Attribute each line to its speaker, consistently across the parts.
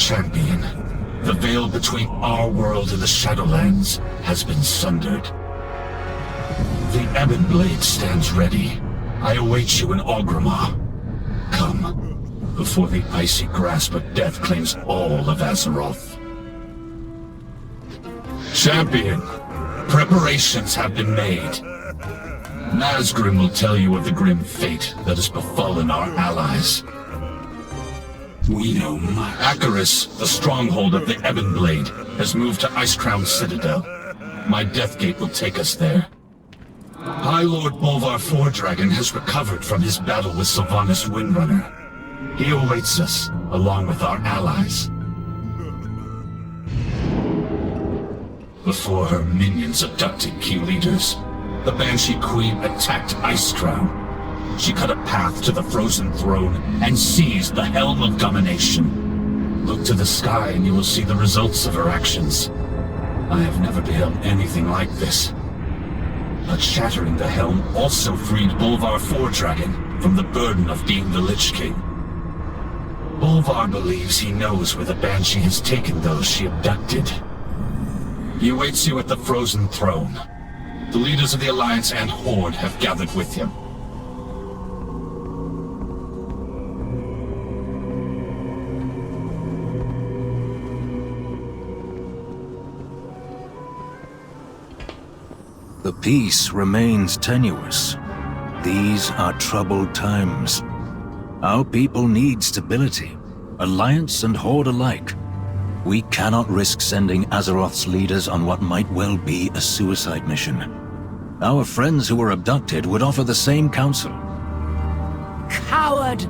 Speaker 1: champion. The veil between our world and the Shadowlands has been sundered. The Ebon Blade stands ready. I await you in Orgrimmar. Come, before the icy grasp of death claims all of Azeroth. Champion, preparations have been made. Nazgrim will tell you of the grim fate that has befallen our allies. We know Akaris, the stronghold of the Ebon Blade, has moved to Icecrown Citadel. My Deathgate will take us there. High Lord Bolvar Fordragon has recovered from his battle with Sylvanas Windrunner. He awaits us, along with our allies. Before her minions abducted key leaders, the Banshee Queen attacked Icecrown. She cut a path to the Frozen Throne and seized the Helm of Domination. Look to the sky and you will see the results of her actions. I have never beheld anything like this. But shattering the Helm also freed Bolvar Fordragon from the burden of being the Lich King. Bolvar believes he knows where the Banshee has taken those she abducted. He awaits you at the Frozen Throne. The leaders of the Alliance and Horde have gathered with him.
Speaker 2: The peace remains tenuous. These are troubled times. Our people need stability, Alliance and Horde alike. We cannot risk sending Azeroth's leaders on what might well be a suicide mission. Our friends who were abducted would offer the same counsel.
Speaker 3: Coward!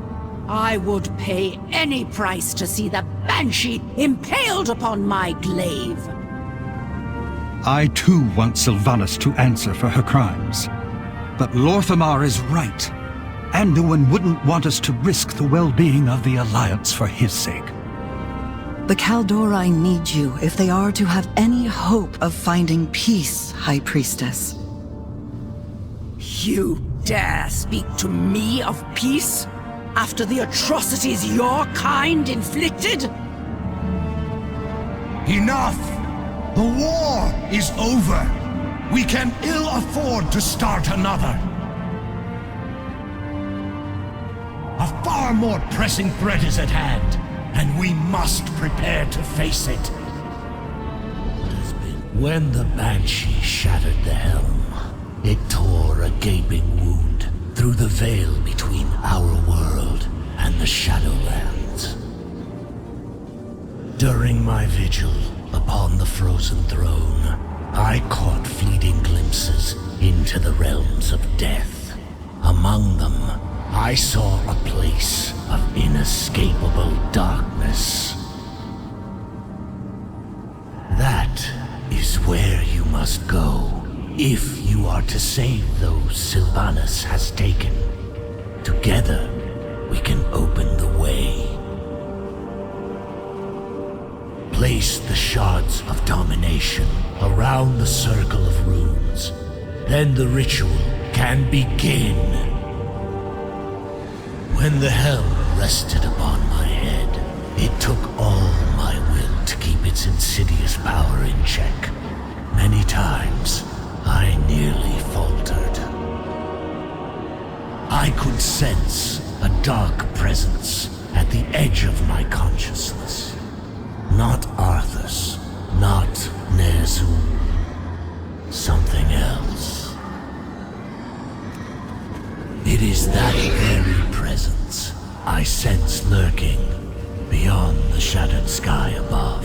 Speaker 3: I would pay any price to see the Banshee impaled upon my glaive.
Speaker 4: I too want Sylvanas to answer for her crimes. But Lorthamar is right. Anduin wouldn't want us to risk the well-being of the Alliance for his sake.
Speaker 5: The Kaldori need you if they are to have any hope of finding peace, High Priestess.
Speaker 3: You dare speak to me of peace after the atrocities your kind inflicted?
Speaker 6: Enough! The war is over! We can ill afford to start another! A far more pressing threat is at hand, and we must prepare to face it.
Speaker 7: When the Banshee shattered the Helm, it tore a gaping wound through the veil between our world and the Shadowlands. During my vigil upon the Frozen Throne, I caught fleeting glimpses into the realms of death. Among them, I saw a place of inescapable darkness. That is where you must go, if you are to save those Sylvanas has taken. Together, we can open the way. Place the shards of domination around the circle of runes. Then the ritual can begin. When the helm rested upon my head, it took all my will to keep its insidious power in check. Many times, I nearly faltered. I could sense a dark presence at the edge of my consciousness. Not Arthas, not Ner'zhul, something else. It is that very presence I sense lurking beyond the shattered sky above.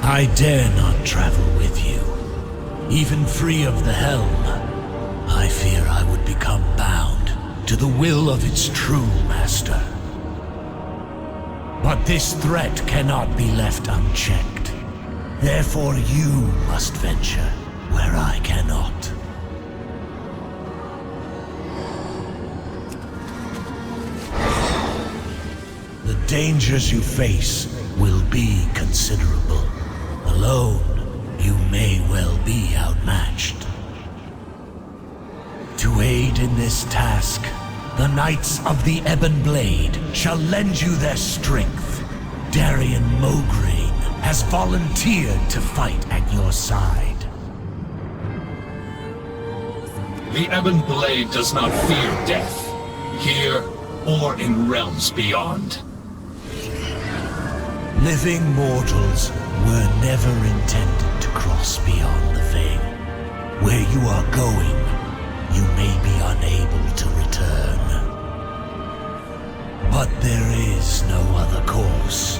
Speaker 7: I dare not travel with you. Even free of the helm, I fear I would become bound to the will of its true master. But this threat cannot be left unchecked. Therefore you must venture where I cannot. The dangers you face will be considerable. Alone, you may well be outmatched. To aid in this task, the Knights of the Ebon Blade shall lend you their strength.
Speaker 6: Darian Mograine has volunteered to fight at your side.
Speaker 1: The Ebon Blade does not fear death, here or in realms beyond.
Speaker 6: Living mortals were never intended to cross beyond the veil. Where you are going, you may be unable to return. But there is no other course.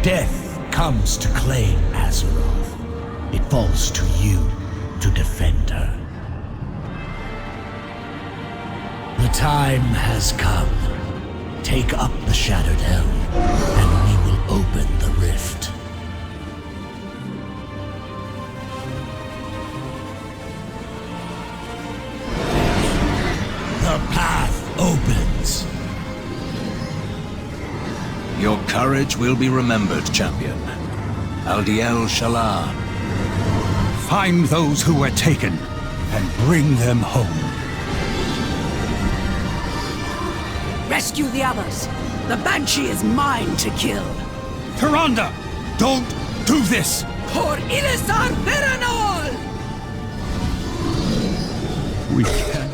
Speaker 6: Death comes to claim Azeroth. It falls to you to defend her. The time has come. Take up the Shattered Helm, and we will open the rift. The path opens.
Speaker 2: Your courage will be remembered, champion. Aldiel Shalar.
Speaker 4: Find those who were taken, and bring them home.
Speaker 3: Rescue the others. The Banshee is mine to kill.
Speaker 4: Tyrande, don't do this!
Speaker 3: Por Ilisar Veranol!
Speaker 4: We cannot.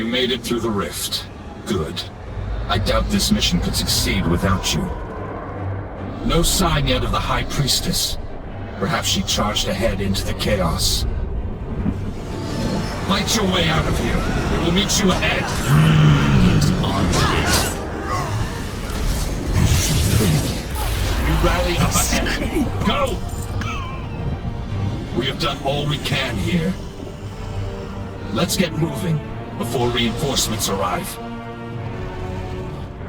Speaker 1: Made it through the rift. Good. I doubt this mission could succeed without you. No sign yet of the High Priestess. Perhaps she charged ahead into the chaos. Fight your way out of here. We will meet you ahead. You rally up ahead. Go! We have done all we can here. Let's get moving before reinforcements arrive.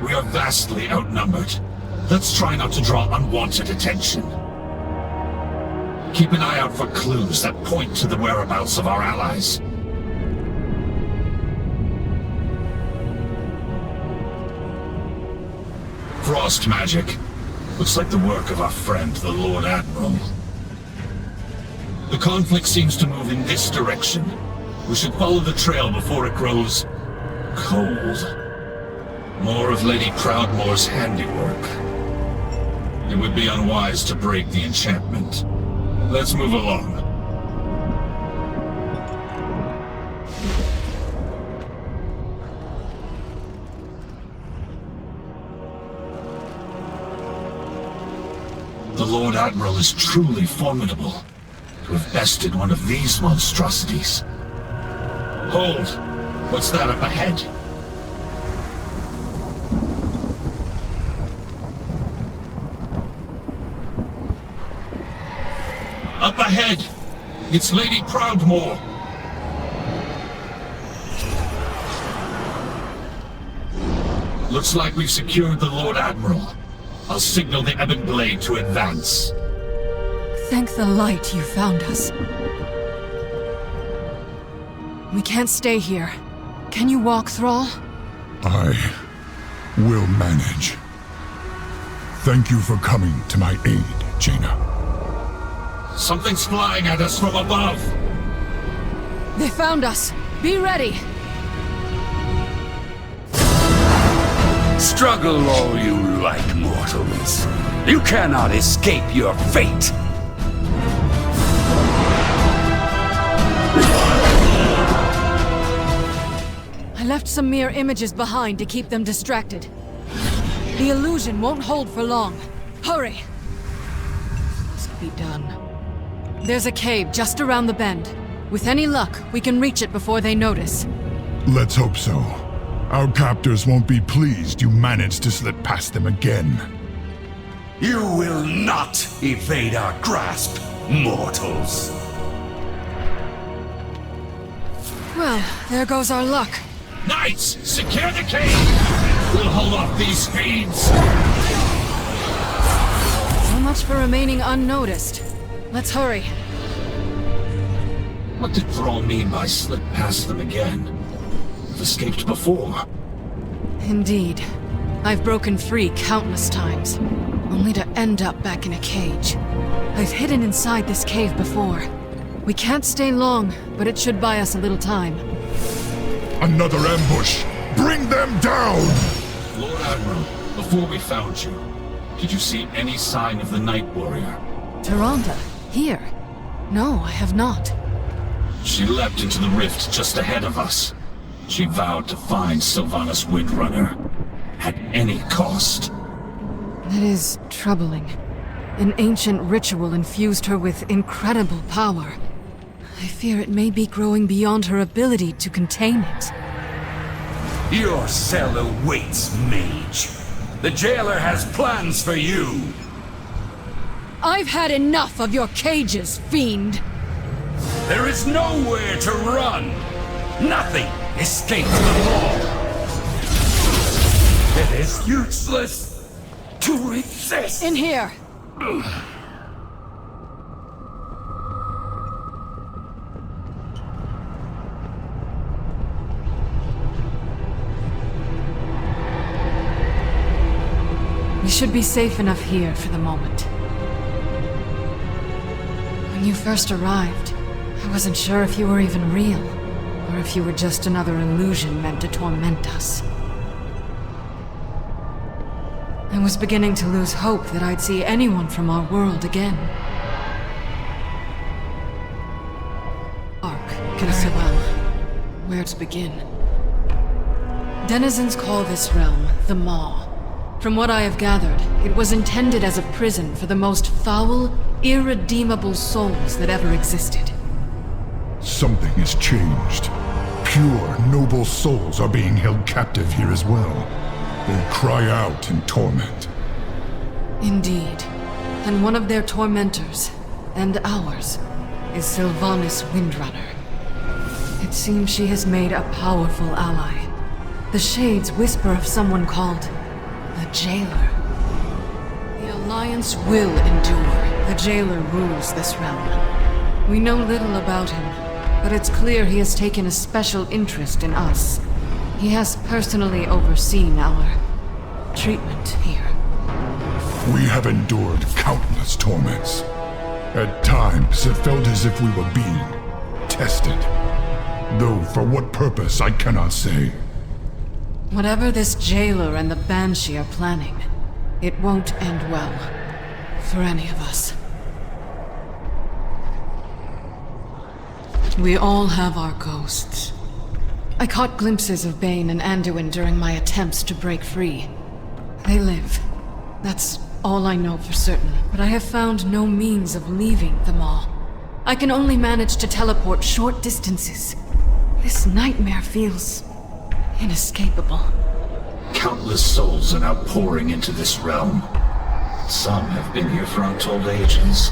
Speaker 1: We are vastly outnumbered. Let's try not to draw unwanted attention. Keep an eye out for clues that point to the whereabouts of our allies. Frost magic. Looks like the work of our friend, the Lord Admiral. The conflict seems to move in this direction. We should follow the trail before it grows cold. More of Lady Proudmoore's handiwork. It would be unwise to break the enchantment. Let's move along. The Lord Admiral is truly formidable. To have bested one of these monstrosities. Hold! What's that up ahead? Up ahead! It's Lady Proudmoore! Looks like we've secured the Lord Admiral. I'll signal the Ebon Blade to advance.
Speaker 8: Thank the light you found us. We can't stay here. Can you walk, Thrall?
Speaker 9: I will manage. Thank you for coming to my aid, Jaina.
Speaker 1: Something's flying at us from above!
Speaker 8: They found us. Be ready!
Speaker 10: Struggle all you like, mortals. You cannot escape your fate!
Speaker 8: I left some mirror images behind to keep them distracted. The illusion won't hold for long. Hurry! Must be done. There's a cave just around the bend. With any luck, we can reach it before they notice.
Speaker 9: Let's hope so. Our captors won't be pleased you managed to slip past them again.
Speaker 10: You will not evade our grasp, mortals.
Speaker 8: Well, there goes our luck.
Speaker 1: Knights, secure the cave! We'll hold off these fiends!
Speaker 8: much for remaining unnoticed. Let's hurry.
Speaker 1: What did Thrall mean by slip past them again? We've escaped before.
Speaker 8: Indeed. I've broken free countless times, only to end up back in a cage. I've hidden inside this cave before. We can't stay long, but it should buy us a little time.
Speaker 9: Another ambush! Bring them down!
Speaker 1: Lord Admiral, before we found you, did you see any sign of the Night Warrior?
Speaker 8: Tyrande, here? No, I have not.
Speaker 1: She leapt into the rift just ahead of us. She vowed to find Sylvanas Windrunner, at any cost.
Speaker 8: That is troubling. An ancient ritual infused her with incredible power. I fear it may be growing beyond her ability to contain it.
Speaker 10: Your cell awaits, mage. The Jailer has plans for you.
Speaker 8: I've had enough of your cages, fiend.
Speaker 10: There is nowhere to run. Nothing escapes the law. It is useless to resist.
Speaker 8: In here. We should be safe enough here for the moment. When you first arrived, I wasn't sure if you were even real, or if you were just another illusion meant to torment us. I was beginning to lose hope that I'd see anyone from our world again. Where to begin? Denizens call this realm the Maw. From what I have gathered, it was intended as a prison for the most foul, irredeemable souls that ever existed.
Speaker 9: Something has changed. Pure, noble souls are being held captive here as well. They cry out in torment.
Speaker 8: Indeed. And one of their tormentors, and ours, is Sylvanas Windrunner. It seems she has made a powerful ally. The Shades whisper of someone called the Jailer. The Alliance will endure. The Jailer rules this realm. We know little about him, but it's clear he has taken a special interest in us. He has personally overseen our treatment here.
Speaker 9: We have endured countless torments. At times, it felt as if we were being tested. Though for what purpose, I cannot say.
Speaker 8: Whatever this Jailer and the Banshee are planning, it won't end well. For any of us. We all have our ghosts. I caught glimpses of Bane and Anduin during my attempts to break free. They live. That's all I know for certain, but I have found no means of leaving them all. I can only manage to teleport short distances. This nightmare feels inescapable.
Speaker 1: Countless souls are now pouring into this realm. Some have been here for untold ages.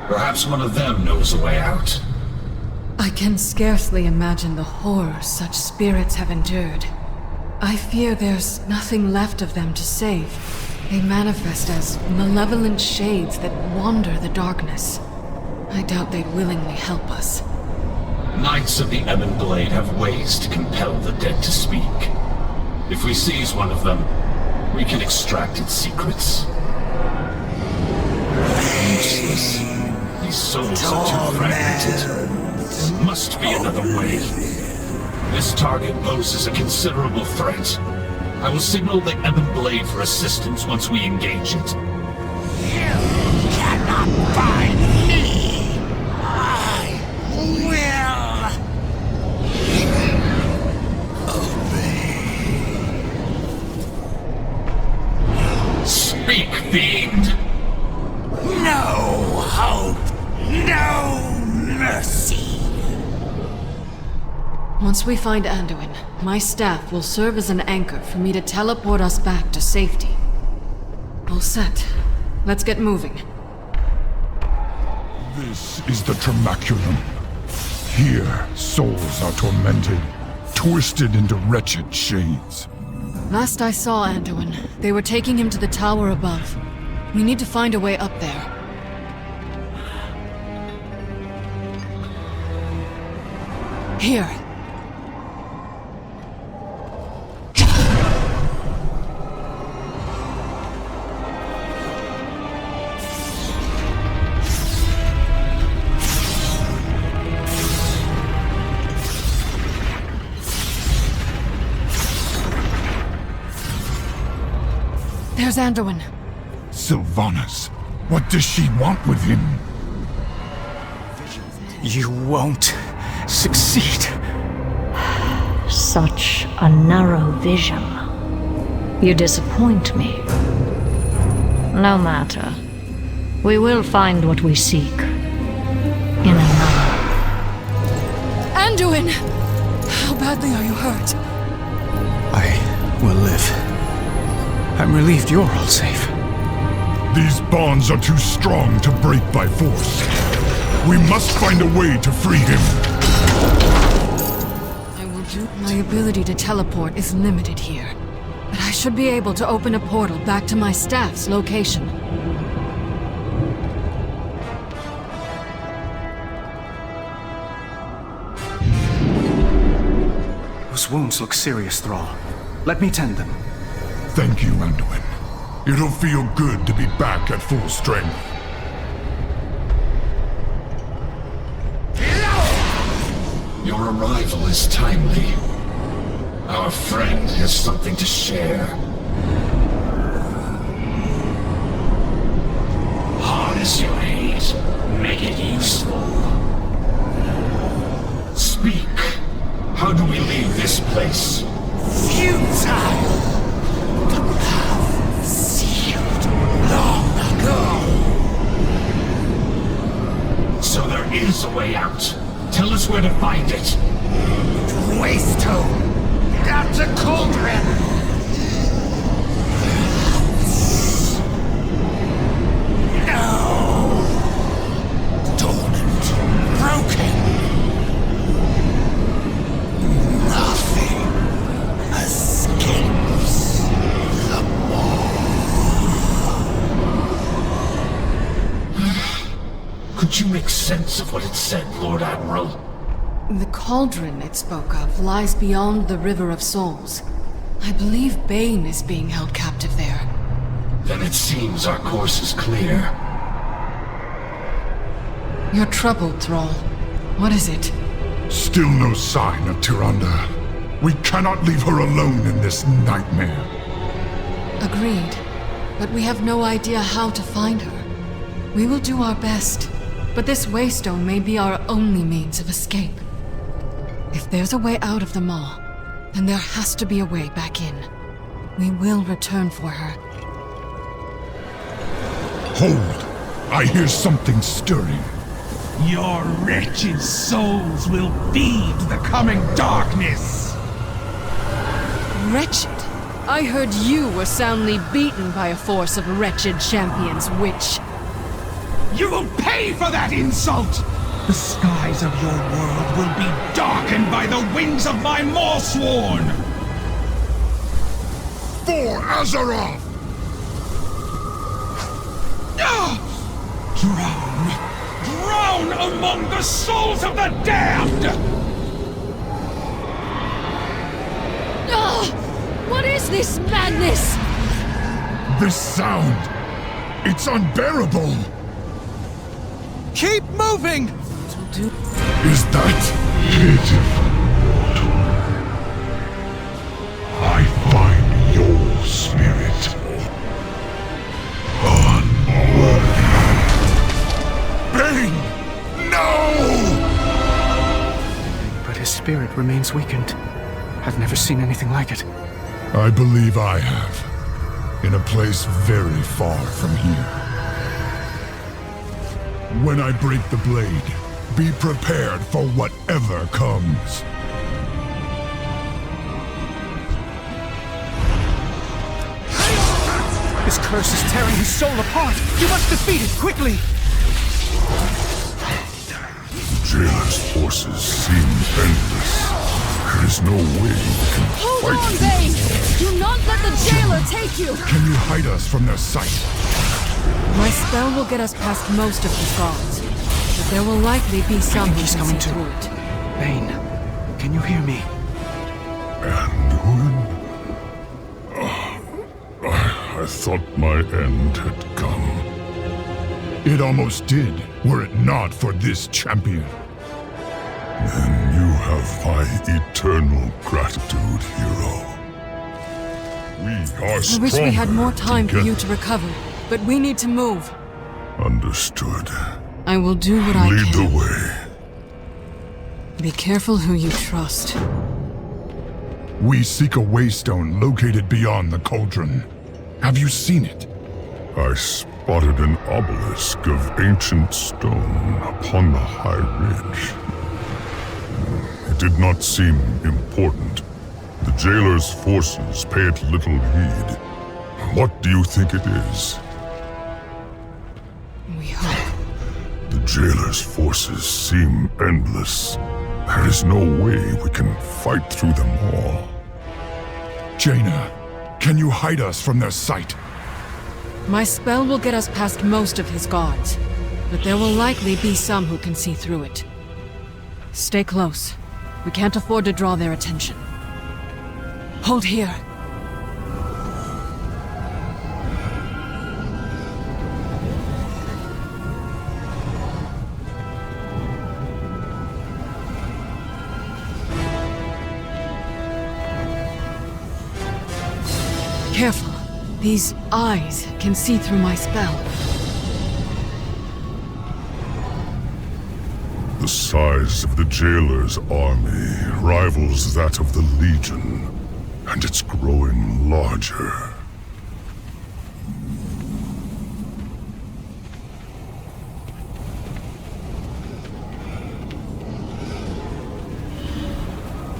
Speaker 1: Perhaps one of them knows a way out.
Speaker 8: I can scarcely imagine the horrors such spirits have endured. I fear there's nothing left of them to save. They manifest as malevolent shades that wander the darkness. I doubt they'd willingly help us.
Speaker 1: Knights of the Ebon Blade have ways to compel the dead to speak. If we seize one of them, we can extract its secrets. Useless. These souls are too fragmented. There must be another way. This target poses a considerable threat. I will signal the Ebon Blade for assistance once we engage it.
Speaker 6: You cannot find me! I will obey.
Speaker 1: Speak, fiend!
Speaker 6: No hope, no mercy.
Speaker 8: Once we find Anduin, my staff will serve as an anchor for me to teleport us back to safety. All set. Let's get moving.
Speaker 9: This is the Tremeculum. Here, souls are tormented, twisted into wretched shades.
Speaker 8: Last I saw Anduin, they were taking him to the tower above. We need to find a way up there. Here. There's Anduin.
Speaker 9: Sylvanas. What does she want with him?
Speaker 11: You won't succeed.
Speaker 12: Such a narrow vision. You disappoint me. No matter. We will find what we seek. In another.
Speaker 8: Anduin! How badly are you hurt?
Speaker 11: I will live. I'm relieved you're all safe.
Speaker 9: These bonds are too strong to break by force. We must find a way to free him.
Speaker 8: I will do. My ability to teleport is limited here, but I should be able to open a portal back to my staff's location.
Speaker 11: Those wounds look serious, Thrall. Let me tend them.
Speaker 9: Thank you, Anduin. It'll feel good to be back at full strength.
Speaker 1: Your arrival is timely. Our friend has something to share. Harness your hate. Make it useful. Speak. How do we leave this place?
Speaker 6: Futile! The path sealed long ago.
Speaker 1: So there is a way out. Tell us where to find it.
Speaker 6: Waystone! That's a cauldron! No! Dormant. Broken. Nothing escapes the
Speaker 1: Could you make sense of what it said, Lord Admiral?
Speaker 8: The cauldron it spoke of lies beyond the River of Souls. I believe Bane is being held captive there.
Speaker 1: Then it seems our course is clear.
Speaker 8: You're troubled, Thrall. What is it?
Speaker 9: Still no sign of Tyrande. We cannot leave her alone in this nightmare.
Speaker 8: Agreed. But we have no idea how to find her. We will do our best, but this waystone may be our only means of escape. If there's a way out of the maw, then there has to be a way back in. We will return for her.
Speaker 9: Hold! I hear something stirring.
Speaker 10: Your wretched souls will feed the coming darkness!
Speaker 8: Wretched? I heard you were soundly beaten by a force of wretched champions, witch.
Speaker 10: You will pay for that insult! The skies of your world will be darkened by the wings of my Maw-sworn!
Speaker 9: For Azeroth!
Speaker 10: Drown! Drown among the souls of the damned!
Speaker 8: What is this madness?
Speaker 9: This sound! It's unbearable!
Speaker 11: Keep moving!
Speaker 9: Is that pitiful, mortal? I find your spirit unworthy. Bane! No!
Speaker 11: But his spirit remains weakened. I've never seen anything like it.
Speaker 9: I believe I have. In a place very far from here. When I break the blade, be prepared for whatever comes.
Speaker 11: This curse is tearing his soul apart! You must defeat it quickly!
Speaker 9: The Jailer's forces seem endless. There is no way we can
Speaker 8: Hold
Speaker 9: fight
Speaker 8: on,
Speaker 9: through
Speaker 8: Bane! Do not let the Jailer take you!
Speaker 9: Can you hide us from their sight?
Speaker 8: My spell will get us past most of his guards, but there will likely be some who
Speaker 11: he's
Speaker 8: can
Speaker 11: coming
Speaker 8: see
Speaker 11: to.
Speaker 8: through it.
Speaker 11: Bane, can you hear me?
Speaker 9: Anduin? I thought my end had come. It almost did, were it not for this champion. Then you have my eternal gratitude, hero. We are
Speaker 8: I wish we had more time for you
Speaker 9: together.
Speaker 8: to recover, but we need to move.
Speaker 9: Understood.
Speaker 8: I will do what I
Speaker 9: Lead
Speaker 8: can.
Speaker 9: the way.
Speaker 8: Be careful who you trust.
Speaker 9: We seek a waystone located beyond the cauldron. Have you seen it? I spotted an obelisk of ancient stone upon the high ridge. It did not seem important. The Jailer's forces pay it little heed. What do you think it is?
Speaker 8: We hope.
Speaker 9: The Jailer's forces seem endless. There is no way we can fight through them all. Jaina, can you hide us from their sight?
Speaker 8: My spell will get us past most of his guards, but there will likely be some who can see through it. Stay close. We can't afford to draw their attention. Hold here. Careful. These eyes can see through my spell.
Speaker 9: The size of the Jailer's army rivals that of the Legion, and it's growing larger.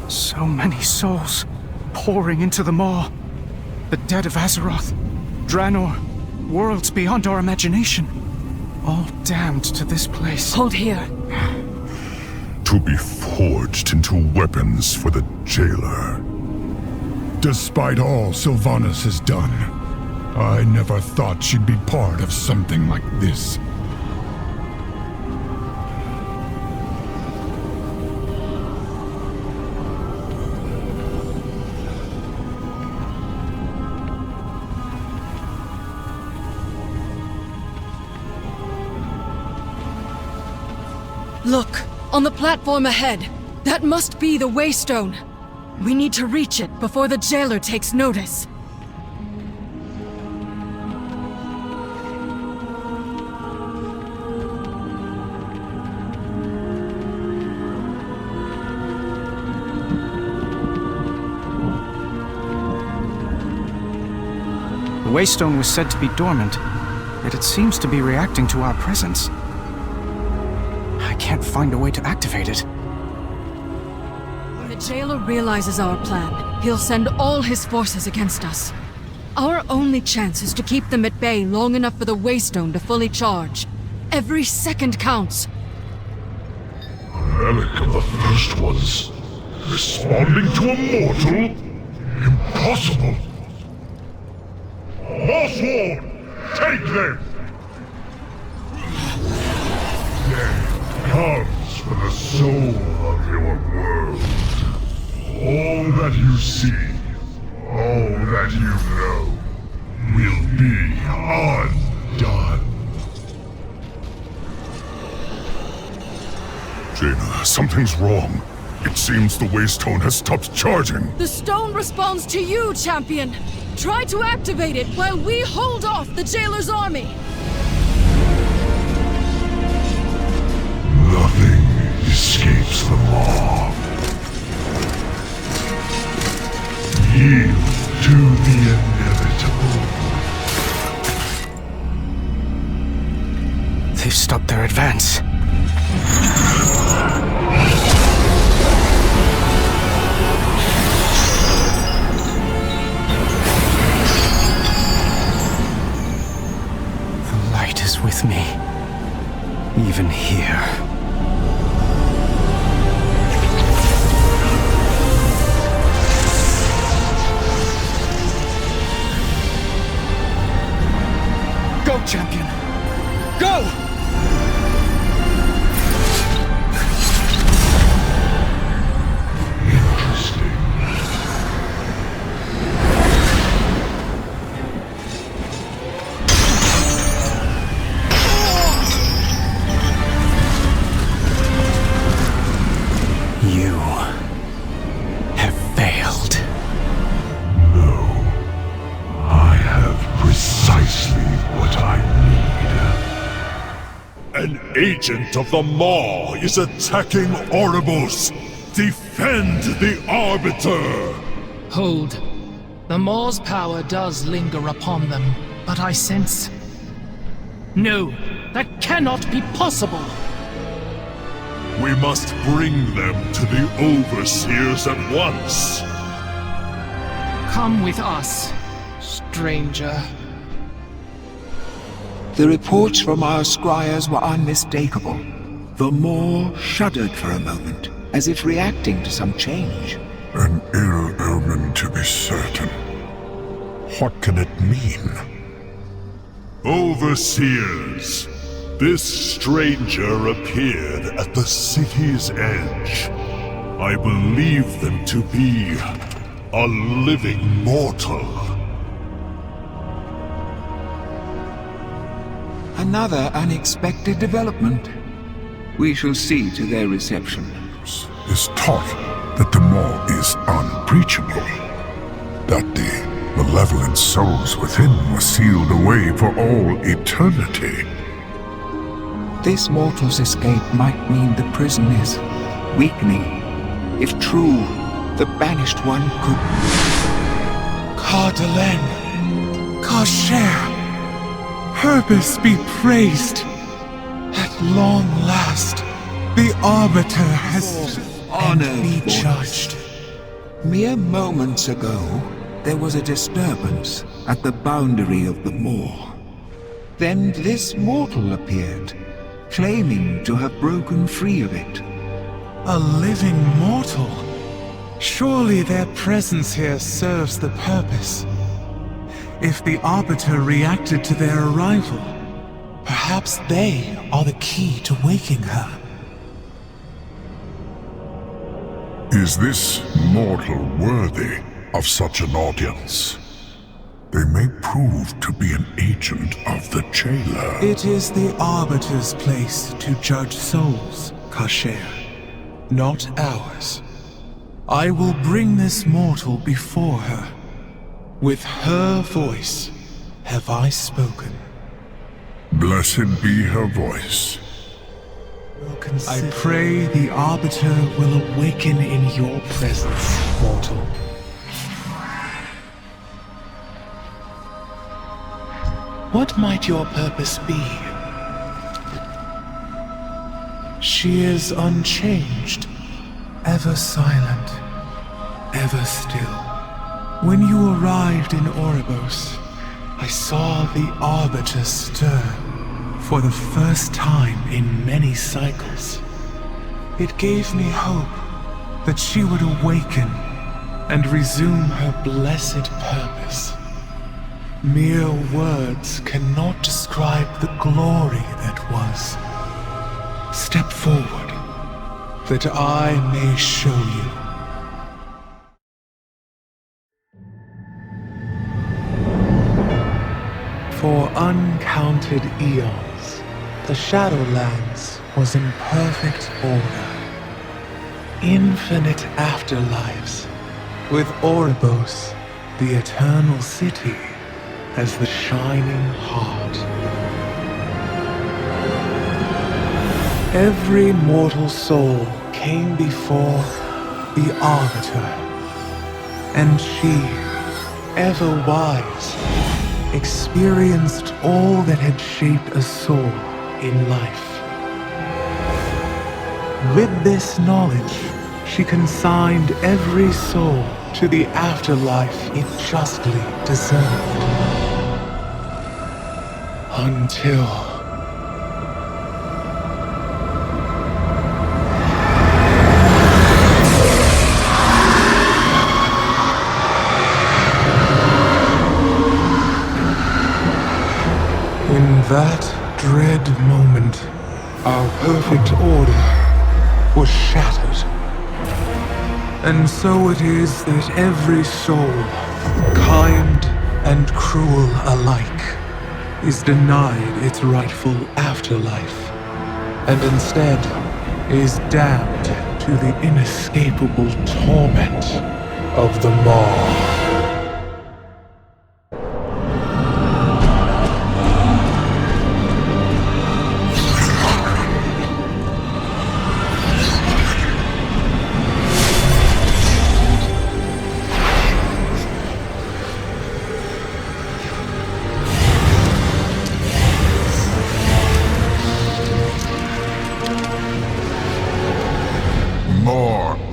Speaker 11: So many souls pouring into the maw. The dead of Azeroth, Draenor, worlds beyond our imagination. All damned to this place.
Speaker 8: Hold here.
Speaker 9: To be forged into weapons for the Jailer. Despite all Sylvanas has done, I never thought she'd be part of something like this.
Speaker 8: Look, on the platform ahead. That must be the waystone. We need to reach it before the Jailer takes notice.
Speaker 11: The waystone was said to be dormant, yet it seems to be reacting to our presence. I can't find a way to activate it.
Speaker 8: When the Jailer realizes our plan, he'll send all his forces against us. Our only chance is to keep them at bay long enough for the waystone to fully charge. Every second counts.
Speaker 9: Relic of the First Ones. Responding to a mortal? Impossible! Mossworn! Take them! Death comes for the soul of your world. All that you see, all that you know, will be undone. Jaina, something's wrong. It seems the waystone has stopped charging.
Speaker 8: The stone responds to you, champion! Try to activate it while we hold off the Jailer's army!
Speaker 9: Nothing escapes the law. Yield to the inevitable.
Speaker 11: They've stopped their advance. The light is with me, even here.
Speaker 10: Go
Speaker 11: champion. Go!
Speaker 6: You have failed.
Speaker 9: No. I have precisely what I need. An agent of the Maw is attacking Oribos. Defend the Arbiter!
Speaker 13: Hold. The Maw's power does linger upon them, but I sense... No, that cannot be possible!
Speaker 9: We must bring them to the Overseers at once.
Speaker 13: Come with us, stranger.
Speaker 10: The reports from our scryers were unmistakable. The Maw shuddered for a moment, as if reacting to some change.
Speaker 9: An ill omen, to be certain. What can it mean? Overseers! This stranger appeared at the city's edge. I believe them to be a living mortal.
Speaker 10: Another unexpected development. We shall see to their reception.
Speaker 9: Is taught that the Maw is unbreachable. That the malevolent souls within were sealed away for all eternity.
Speaker 10: This mortal's escape might mean the prison is weakening. If true, the banished one could...
Speaker 11: Cardelen, Kasher, Purpose be praised. At long last, the Arbiter has
Speaker 10: honor
Speaker 11: be judged.
Speaker 10: Mere moments ago, there was a disturbance at the boundary of the Maw. Then this mortal appeared, claiming to have broken free of it.
Speaker 11: A living mortal? Surely their presence here serves the purpose. If the Arbiter reacted to their arrival, perhaps they are the key to waking her.
Speaker 9: Is this mortal worthy of such an audience? They may prove to be an agent of the Jailer.
Speaker 11: It is the Arbiter's place to judge souls, Kasher, not ours. I will bring this mortal before her. With her voice have I spoken.
Speaker 9: Blessed be her voice.
Speaker 11: I pray the Arbiter will awaken in your presence, mortal. What might your purpose be? She is unchanged, ever silent, ever still. When you arrived in Oribos, I saw the Arbiter stir for the first time in many cycles. It gave me hope that she would awaken and resume her blessed purpose. Mere words cannot describe the glory that was. Step forward, that I may show you. For uncounted eons, the Shadowlands was in perfect order. Infinite afterlives, with Oribos, the eternal city, as the shining heart. Every mortal soul came before the Arbiter, and she, ever wise, experienced all that had shaped a soul in life. With this knowledge, she consigned every soul to the afterlife it justly deserved. Until... when
Speaker 10: perfect order was shattered. And so it is that every soul, kind and cruel alike, is denied its rightful afterlife, and instead is damned to the inescapable torment of the Maw.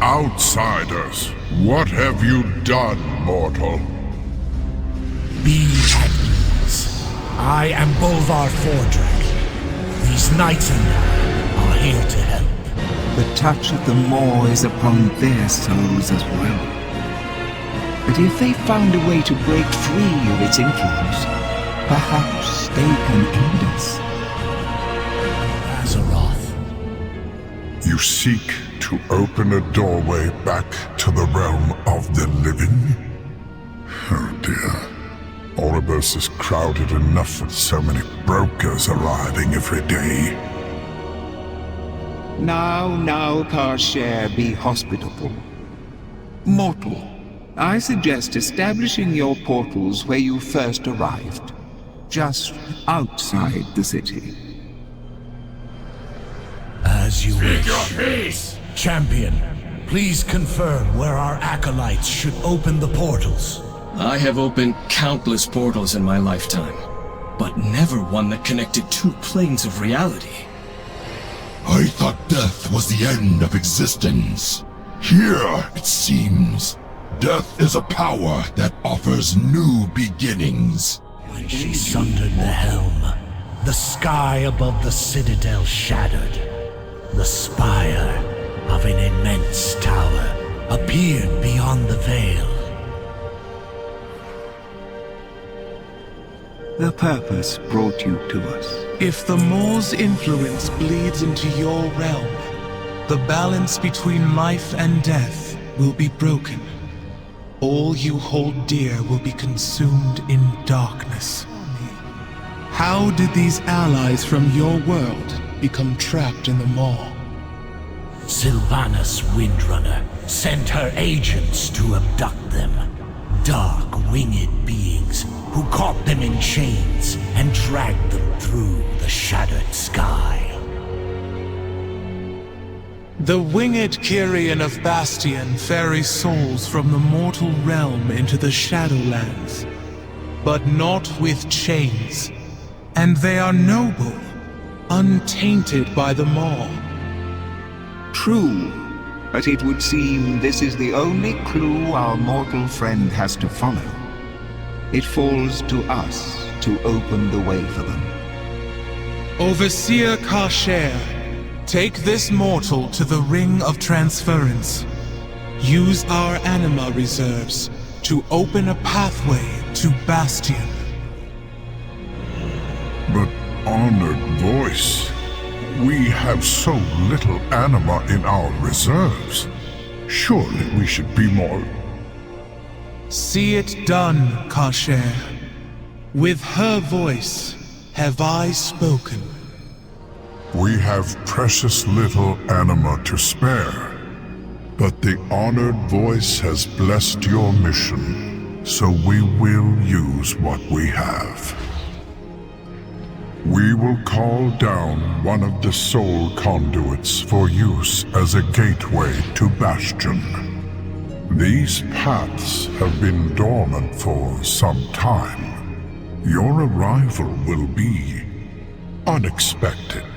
Speaker 9: Outsiders, what have you done, mortal?
Speaker 6: Be at ease. I am Bolvar Fordrak. These knights and I are here to help.
Speaker 10: The touch of the Maw is upon their souls as well. But if they found a way to break free of its influence, perhaps they can aid us.
Speaker 6: Azeroth.
Speaker 9: You seek to open a doorway back to the realm of the living? Oh dear. Oribos is crowded enough with so many brokers arriving every day.
Speaker 10: Now, Karshare, be hospitable. Mortal, I suggest establishing your portals where you first arrived, just outside the city.
Speaker 6: As you wish.
Speaker 1: Your peace!
Speaker 6: Champion, please confirm where our acolytes should open the portals.
Speaker 14: I have opened countless portals in my lifetime, but never one that connected two planes of reality.
Speaker 15: I thought death was the end of existence. Here, it seems, death is a power that offers new beginnings.
Speaker 6: When she sundered the helm, the sky above the citadel shattered. The spire of an immense tower appeared beyond the veil.
Speaker 10: The purpose brought you to us.
Speaker 16: If the Maw's influence bleeds into your realm, the balance between life and death will be broken. All you hold dear will be consumed in darkness. How did these allies from your world become trapped in the Maw?
Speaker 6: Sylvanas Windrunner sent her agents to abduct them. Dark, winged beings who caught them in chains and dragged them through the shattered sky.
Speaker 16: The winged Kyrian of Bastion ferry souls from the mortal realm into the Shadowlands, but not with chains. And they are noble, untainted by the Maw.
Speaker 10: True, but it would seem this is the only clue our mortal friend has to follow. It falls to us to open the way for them.
Speaker 16: Overseer Karshare, take this mortal to the Ring of Transference. Use our anima reserves to open a pathway to Bastion.
Speaker 9: But, honored voice, we have so little anima in our reserves. Surely we should be more...
Speaker 16: See it done, Karshare. With her voice have I spoken.
Speaker 9: We have precious little anima to spare, but the honored voice has blessed your mission, so we will use what we have. We will call down one of the soul conduits for use as a gateway to Bastion. These paths have been dormant for some time. Your arrival will be unexpected.